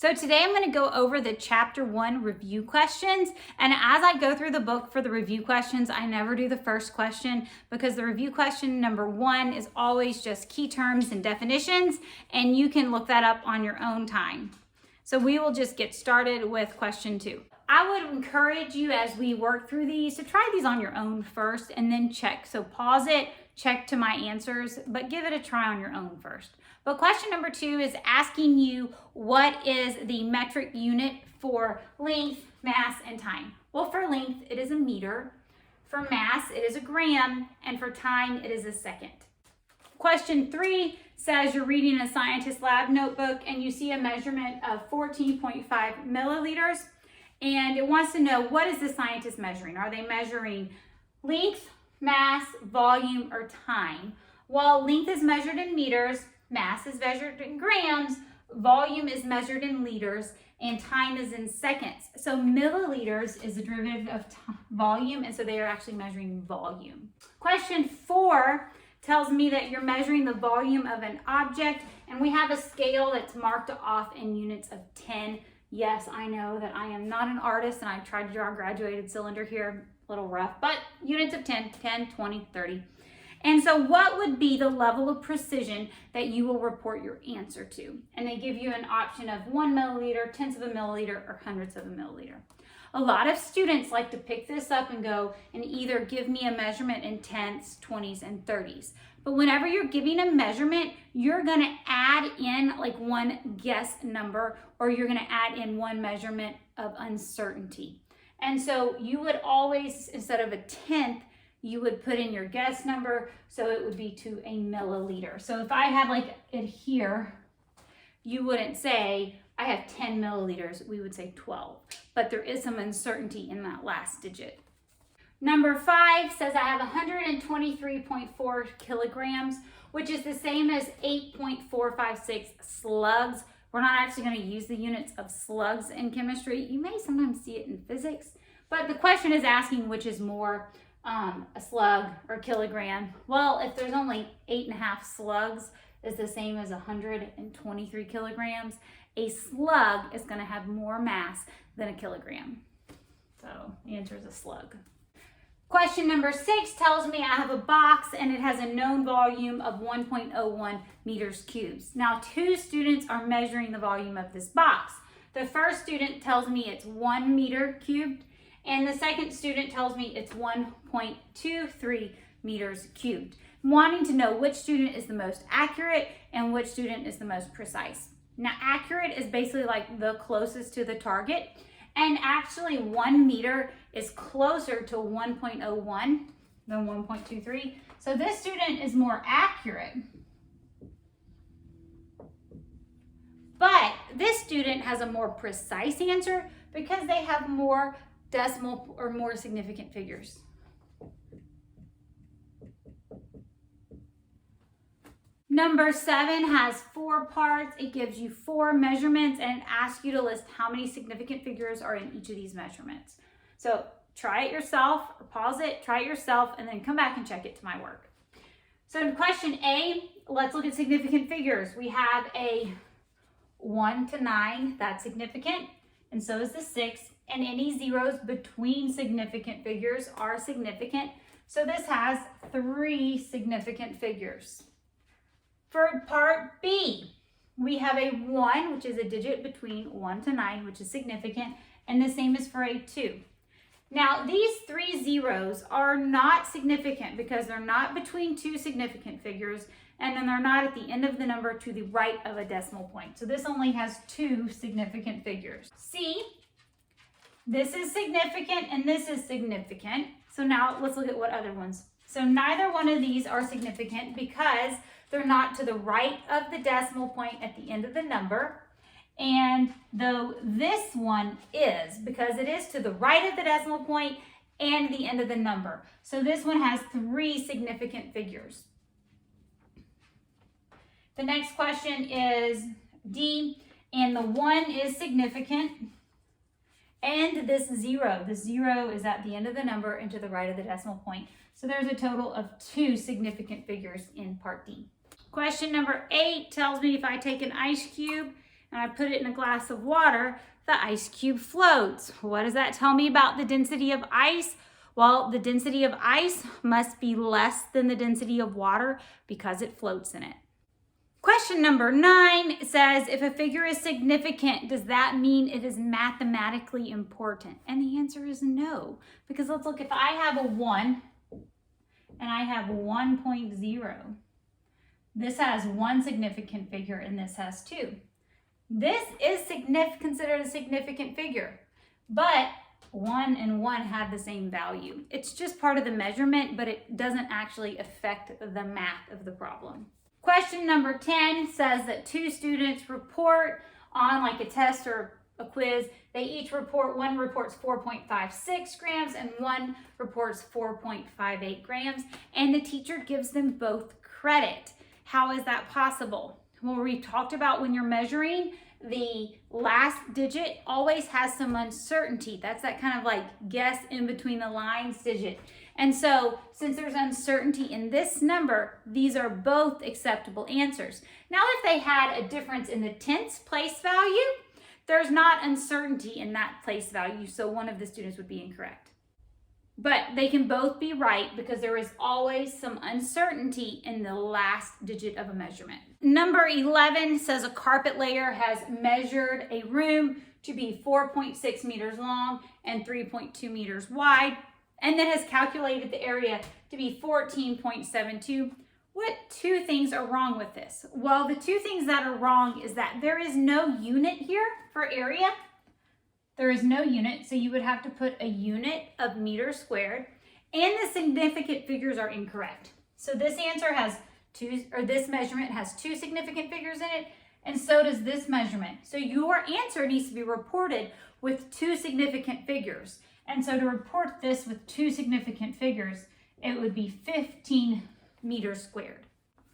So today I'm going to go over the chapter 1 review questions, and as I go through the book for the review questions, I never do the first question because the review question number 1 is always just key terms and definitions, and you can look that up on your own time. So we will just get started with question 2. I would encourage you as we work through these to try these on your own first and then check. So pause it, check to my answers, but give it a try on your own first. But question number 2 is asking you what is the metric unit for length, mass, and time. Well, for length, it is a meter. For mass, it is a gram. And for time, it is a second. Question 3 says you're reading a scientist lab notebook and you see a measurement of 14.5 milliliters. And it wants to know, what is the scientist measuring? Are they measuring length, mass, volume, or time? Well, length is measured in meters, mass is measured in grams, volume is measured in liters, and time is in seconds. So milliliters is a derivative of volume, and so they are actually measuring volume. Question 4 tells me that you're measuring the volume of an object, and we have a scale that's marked off in units of 10. Yes, I know that I am not an artist, and I tried to draw a graduated cylinder here, a little rough, but units of 10, 20, 30. And so what would be the level of precision that you will report your answer to? And they give you an option of 1 milliliter, tenths of a milliliter, or hundredths of a milliliter. A lot of students like to pick this up and go and either give me a measurement in tenths, 20s, and 30s. But whenever you're giving a measurement, you're gonna add in like one guess number, or you're gonna add in one measurement of uncertainty. And so you would always, instead of a tenth, you would put in your guess number, so it would be to a milliliter. So if I had like it here, you wouldn't say, I have 10 milliliters, we would say 12. But there is some uncertainty in that last digit. Number 5 says I have 123.4 kilograms, which is the same as 8.456 slugs. We're not actually going to use the units of slugs in chemistry. You may sometimes see it in physics, but the question is asking which is more, a slug or a kilogram. Well, if there's only 8.5 slugs is the same as 123 kilograms, a slug is going to have more mass than a kilogram. So the answer is a slug. Question number 6 tells me I have a box and it has a known volume of 1.01 meters cubes. Now 2 students are measuring the volume of this box. The first student tells me it's 1 meter cubed, and the second student tells me it's 1.23 meters cubed. I'm wanting to know which student is the most accurate and which student is the most precise. Now, accurate is basically like the closest to the target, and actually 1 meter is closer to 1.01 than 1.23. So this student is more accurate. But this student has a more precise answer because they have more decimal or more significant figures. Number 7 has 4 parts. It gives you 4 measurements and it asks you to list how many significant figures are in each of these measurements. So try it yourself, or pause it, try it yourself, and then come back and check it to my work. So in question A, let's look at significant figures. We have a 1 to 9, that's significant, and so is the 6. And any zeros between significant figures are significant. So this has 3 significant figures. For part B, we have a 1, which is a digit between 1 to 9, which is significant, and the same is for a 2. Now, these 3 zeros are not significant because they're not between 2 significant figures, and then they're not at the end of the number to the right of a decimal point. So this only has 2 significant figures. C, this is significant and this is significant. So now let's look at what other ones. So neither one of these are significant because they're not to the right of the decimal point at the end of the number. And though this one is, because it is to the right of the decimal point and the end of the number. So this one has 3 significant figures. The next question is D, and the 1 is significant. And this 0 is at the end of the number and to the right of the decimal point. So there's a total of 2 significant figures in part D. Question number 8 tells me if I take an ice cube and I put it in a glass of water, the ice cube floats. What does that tell me about the density of ice? Well, the density of ice must be less than the density of water because it floats in it. Question number 9 says, if a figure is significant, does that mean it is mathematically important? And the answer is no, because let's look, if I have a 1 and I have 1.0, this has one significant figure and this has 2. This is considered a significant figure, but 1 and 1 have the same value. It's just part of the measurement, but it doesn't actually affect the math of the problem. Question number 10 says that 2 students report on like a test or a quiz. They each report, one reports 4.56 grams and one reports 4.58 grams, and the teacher gives them both credit. How is that possible? Well, we talked about when you're measuring, the last digit always has some uncertainty. That's that kind of like guess in between the lines digit. And so since there's uncertainty in this number, these are both acceptable answers. Now, if they had a difference in the tenths place value, there's not uncertainty in that place value, so one of the students would be incorrect. But they can both be right because there is always some uncertainty in the last digit of a measurement. Number 11 says a carpet layer has measured a room to be 4.6 meters long and 3.2 meters wide, and then has calculated the area to be 14.72. What 2 things are wrong with this? Well, the 2 things that are wrong is that there is no unit here for area. There is no unit, so you would have to put a unit of meters squared, and the significant figures are incorrect. So this answer has 2, or this measurement has 2 significant figures in it, and so does this measurement. So your answer needs to be reported with 2 significant figures. And so to report this with 2 significant figures, it would be 15 meters squared.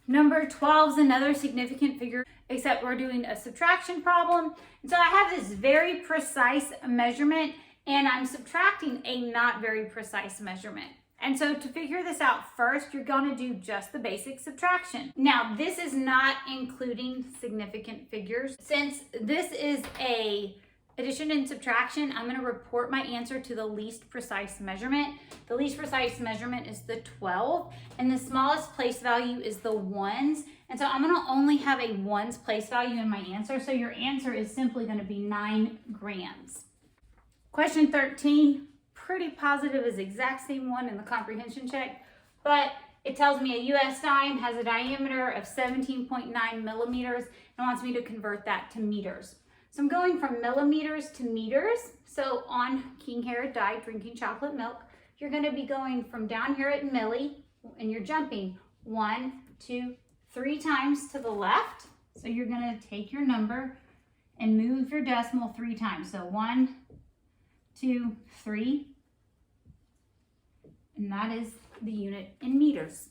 Number 12 is another significant figure, except we're doing a subtraction problem. And so I have this very precise measurement, and I'm subtracting a not very precise measurement. And so to figure this out first, you're going to do just the basic subtraction. Now, this is not including significant figures. Since this is a addition and subtraction, I'm going to report my answer to the least precise measurement. The least precise measurement is the 12, and the smallest place value is the 1s. And so I'm going to only have a 1's place value in my answer. So your answer is simply going to be 9 grams. Question 13, pretty positive is the exact same one in the comprehension check, but it tells me a US dime has a diameter of 17.9 millimeters and wants me to convert that to meters. So I'm going from millimeters to meters. So on King Herod died drinking chocolate milk, you're going to be going from down here at milli, and you're jumping 1, 2, 3 times to the left. So you're going to take your number and move your decimal 3 times. So 1, 2, 3. And that is the unit in meters.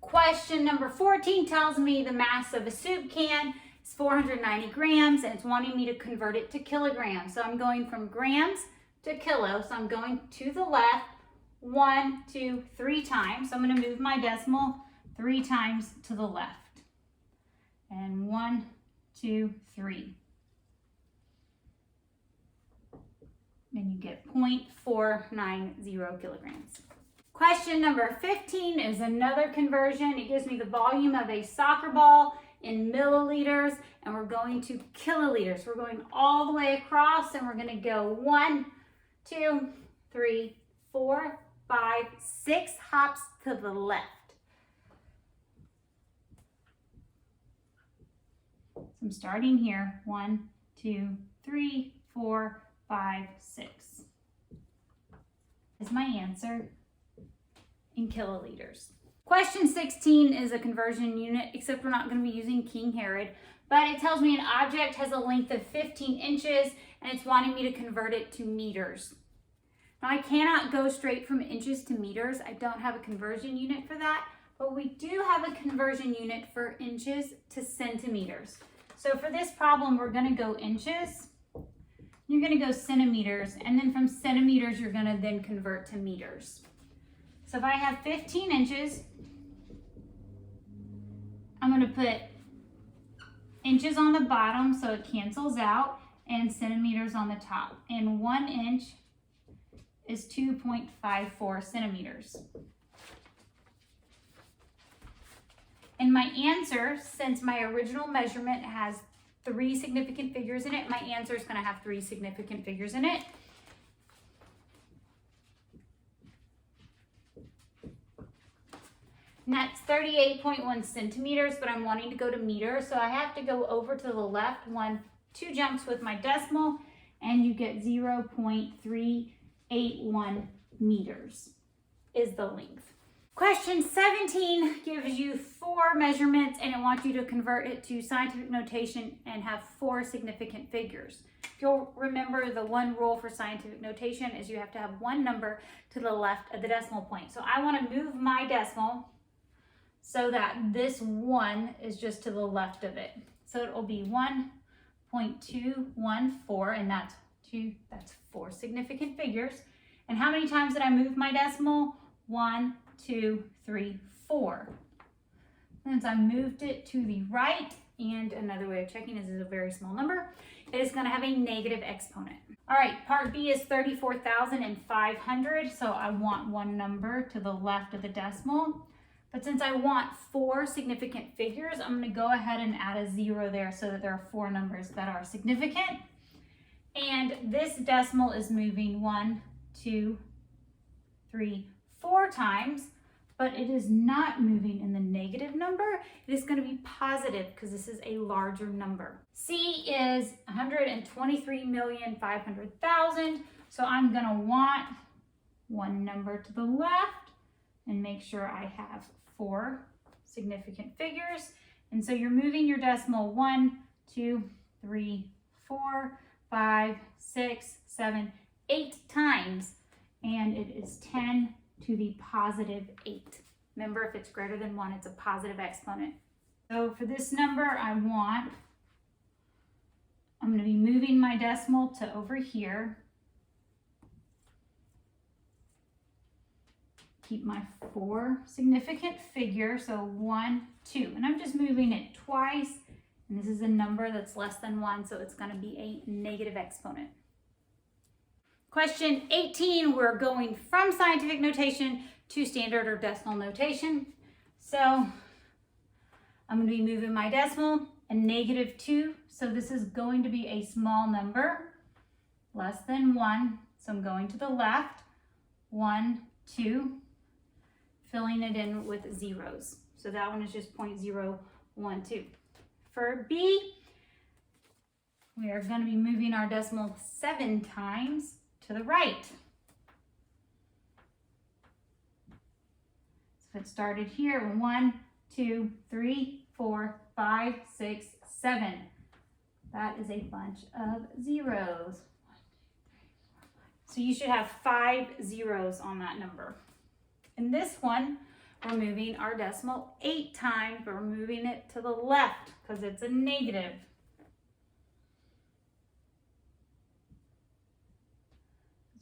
Question number 14 tells me the mass of a soup can is 490 grams, and it's wanting me to convert it to kilograms. So I'm going from grams to kilo. So I'm going to the left 1, 2, 3 times. So I'm going to move my decimal 3 times to the left. And 1, 2, 3. And you get 0.490 kilograms. Question number 15 is another conversion. It gives me the volume of a soccer ball in milliliters, and we're going to kiloliters. We're going all the way across, and we're going to go 1, 2, 3, 4, 5, 6 hops to the left. So I'm starting here, 1, 2, 3, 4, 5, 6 is my answer in kiloliters. Question 16 is a conversion unit, except we're not going to be using King Herod, but it tells me an object has a length of 15 inches and it's wanting me to convert it to meters. Now I cannot go straight from inches to meters. I don't have a conversion unit for that, but we do have a conversion unit for inches to centimeters. So for this problem, we're going to go inches, you're going to go centimeters, and then from centimeters, you're going to then convert to meters. So if I have 15 inches, I'm going to put inches on the bottom, so it cancels out, and centimeters on the top. And 1 inch is 2.54 centimeters. And my answer, since my original measurement has 3 significant figures in it, my answer is going to have 3 significant figures in it. And that's 38.1 centimeters, but I'm wanting to go to meters, so I have to go over to the left 2 jumps with my decimal, and you get 0.381 meters is the length. Question 17 gives you 4 measurements, and it wants you to convert it to scientific notation and have 4 significant figures. If you'll remember, the one rule for scientific notation is you have to have 1 number to the left of the decimal point. So I want to move my decimal so that this 1 is just to the left of it. So it will be 1.214, and that's 4 significant figures. And how many times did I move my decimal? 1, 2, 3, 4. Since I moved it to the right, and another way of checking is a very small number, it is going to have a negative exponent. All right, part B is 34,500, so I want 1 number to the left of the decimal. But since I want 4 significant figures, I'm going to go ahead and add a 0 there so that there are 4 numbers that are significant. And this decimal is moving 1, 2, 3, 4 times, but it is not moving in the negative number. It is going to be positive because this is a larger number. C is 123,500,000. So I'm going to want 1 number to the left and make sure I have 4 significant figures. And so you're moving your decimal 1, 2, 3, 4, 5, 6, 7, 8 times, and it is 10 to the positive 8. Remember, if it's greater than 1, it's a positive exponent. So for this number, I'm going to be moving my decimal to over here. Keep my 4 significant figures, so 1, 2. And I'm just moving it twice, and this is a number that's less than 1, so it's going to be a negative exponent. Question 18, we're going from scientific notation to standard or decimal notation. So I'm going to be moving my decimal a -2, so this is going to be a small number, less than 1. So I'm going to the left, 1, 2, filling it in with zeros. So that one is just 0.012. For B, we are going to be moving our decimal 7 times to the right. So it started here, 1, 2, 3, 4, 5, 6, 7. That is a bunch of zeros. So you should have 5 zeros on that number. In this one, we're moving our decimal 8 times, but we're moving it to the left because it's a negative.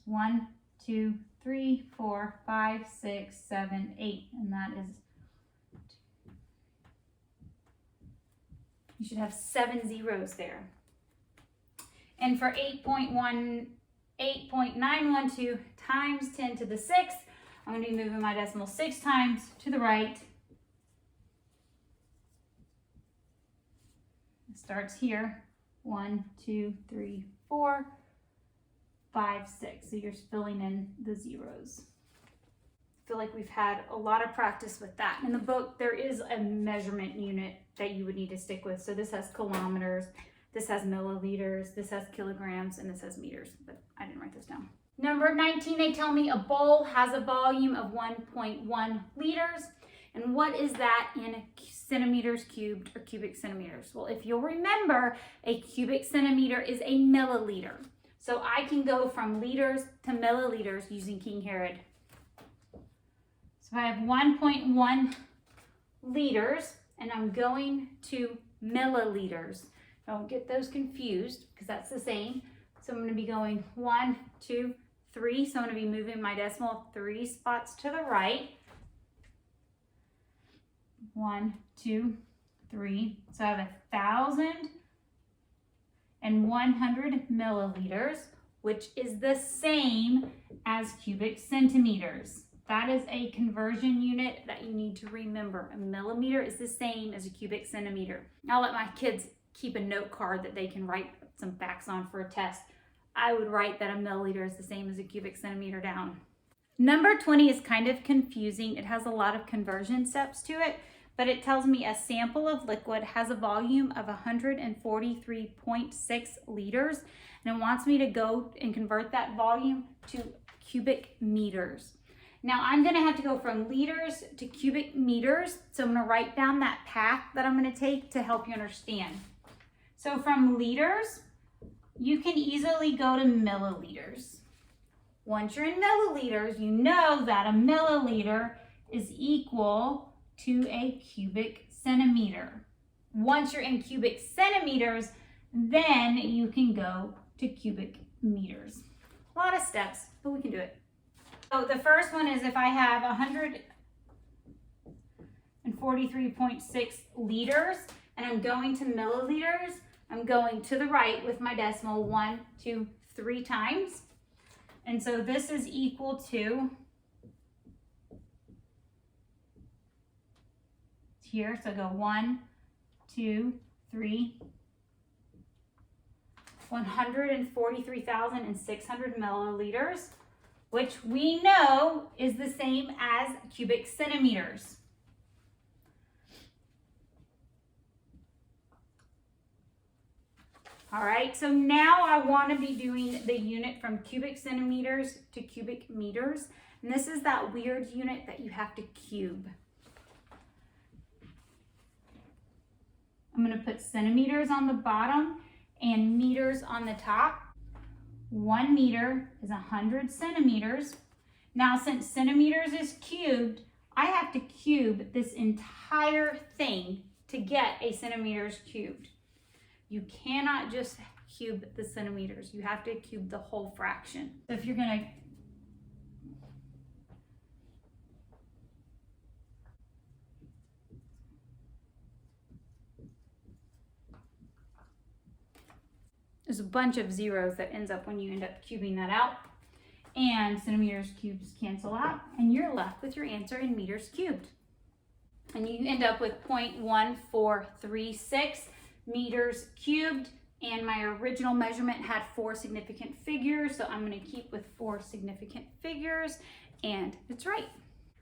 1, 2, 3, 4, 5, 6, 7, 8, and that is, you should have 7 zeros there. And for 8.912 times 10 to the 6th, I'm going to be moving my decimal 6 times to the right. It starts here, 1, 2, 3, 4, 5, 6. So you're filling in the zeros. I feel like we've had a lot of practice with that. In the book, there is a measurement unit that you would need to stick with. So this has kilometers, this has milliliters, this has kilograms, and this has meters, but I didn't write this down. Number 19, they tell me a bowl has a volume of 1.1 liters. And what is that in centimeters cubed or cubic centimeters? Well, if you'll remember, a cubic centimeter is a milliliter. So I can go from liters to milliliters using King Herod. So I have 1.1 liters, and I'm going to milliliters. Don't get those confused because that's the same. So I'm going to be going 1, 2, 3. So I'm going to be moving my decimal 3 spots to the right. 1, 2, 3. So I have 1,100 milliliters, which is the same as cubic centimeters. That is a conversion unit that you need to remember. A millimeter is the same as a cubic centimeter. I'll let my kids keep a note card that they can write some facts on for a test. I would write that a milliliter is the same as a cubic centimeter down. Number 20 is kind of confusing. It has a lot of conversion steps to it, but it tells me a sample of liquid has a volume of 143.6 liters, and it wants me to go and convert that volume to cubic meters. Now I'm gonna have to go from liters to cubic meters, so I'm gonna write down that path that I'm gonna take to help you understand. So from liters, you can easily go to milliliters. Once you're in milliliters, you know that a milliliter is equal to a cubic centimeter. Once you're in cubic centimeters, then you can go to cubic meters. A lot of steps, but we can do it. So the first one is if I have 143.6 liters and I'm going to milliliters, I'm going to the right with my decimal 1, 2, 3 times. And so this is equal to here, so go 1, 2, 3, 143,600 milliliters, which we know is the same as cubic centimeters. All right, so now I want to be doing the unit from cubic centimeters to cubic meters. And this is that weird unit that you have to cube. I'm going to put centimeters on the bottom and meters on the top. 1 meter is 100 centimeters. Now, since centimeters is cubed, I have to cube this entire thing to get a centimeters cubed. You cannot just cube the centimeters. You have to cube the whole fraction. So if you're gonna there's a bunch of zeros that ends up when you end up cubing that out, and centimeters cubes cancel out, and you're left with your answer in meters cubed. And you end up with 0.1436 meters cubed, and my original measurement had 4 significant figures, so I'm going to keep with 4 significant figures, and it's right.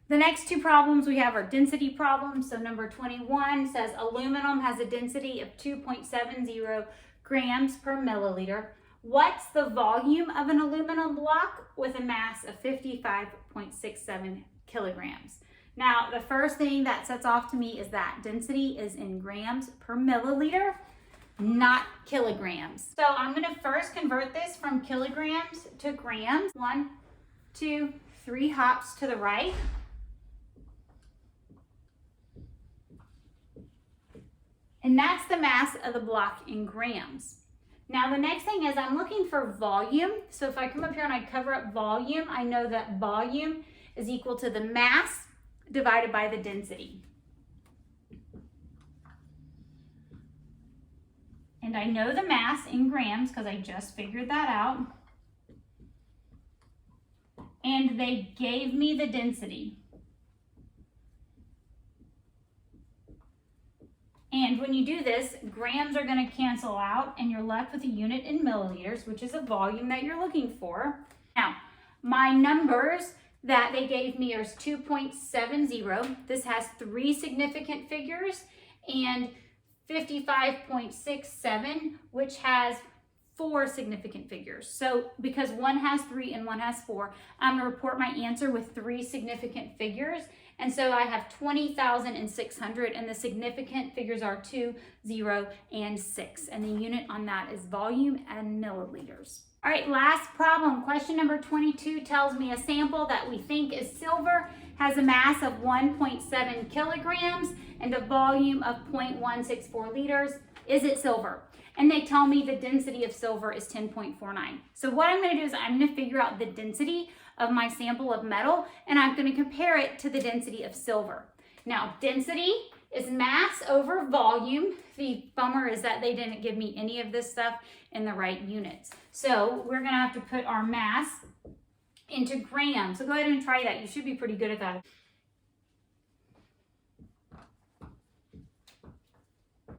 The next 2 problems we have are density problems. So number 21 says aluminum has a density of 2.70 grams per milliliter. What's the volume of an aluminum block with a mass of 55.67 kilograms? Now, the first thing that sets off to me is that density is in grams per milliliter, not kilograms. So I'm going to first convert this from kilograms to grams. 1, 2, 3 hops to the right. And that's the mass of the block in grams. Now the next thing is I'm looking for volume. So if I come up here and I cover up volume, I know that volume is equal to the mass divided by the density. And I know the mass in grams because I just figured that out. And they gave me the density. And when you do this, grams are going to cancel out and you're left with a unit in milliliters, which is a volume that you're looking for. Now, my numbers that they gave me is 2.70. This has 3 significant figures, and 55.67, which has 4 significant figures. So because one has 3 and one has 4, I'm going to report my answer with 3 significant figures. And so I have 20,600, and the significant figures are 2, 0, and 6. And the unit on that is volume and milliliters. All right, last problem. Question number 22 tells me a sample that we think is silver has a mass of 1.7 kilograms and a volume of 0.164 liters. Is it silver? And they tell me the density of silver is 10.49. So what I'm going to do is I'm going to figure out the density of my sample of metal, and I'm going to compare it to the density of silver. Now, density is mass over volume. The bummer is that they didn't give me any of this stuff in the right units. So we're gonna have to put our mass into grams. So go ahead and try that. You should be pretty good at that.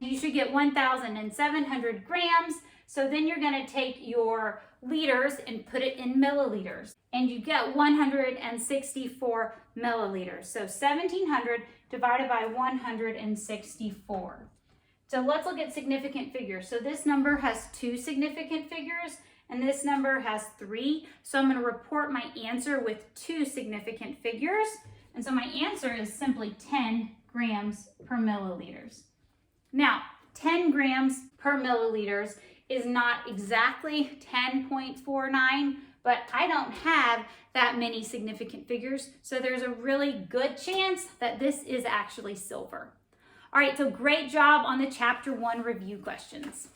You should get 1,700 grams. So then you're gonna take your liters and put it in milliliters. And you get 164 milliliters. So 1,700 divided by 164. So let's look at significant figures. So this number has 2 significant figures and this number has 3. So I'm gonna report my answer with 2 significant figures. And so my answer is simply 10 grams per milliliters. Now, 10 grams per milliliters is not exactly 10.49, but I don't have that many significant figures, so there's a really good chance that this is actually silver. All right, so great job on the Chapter 1 review questions.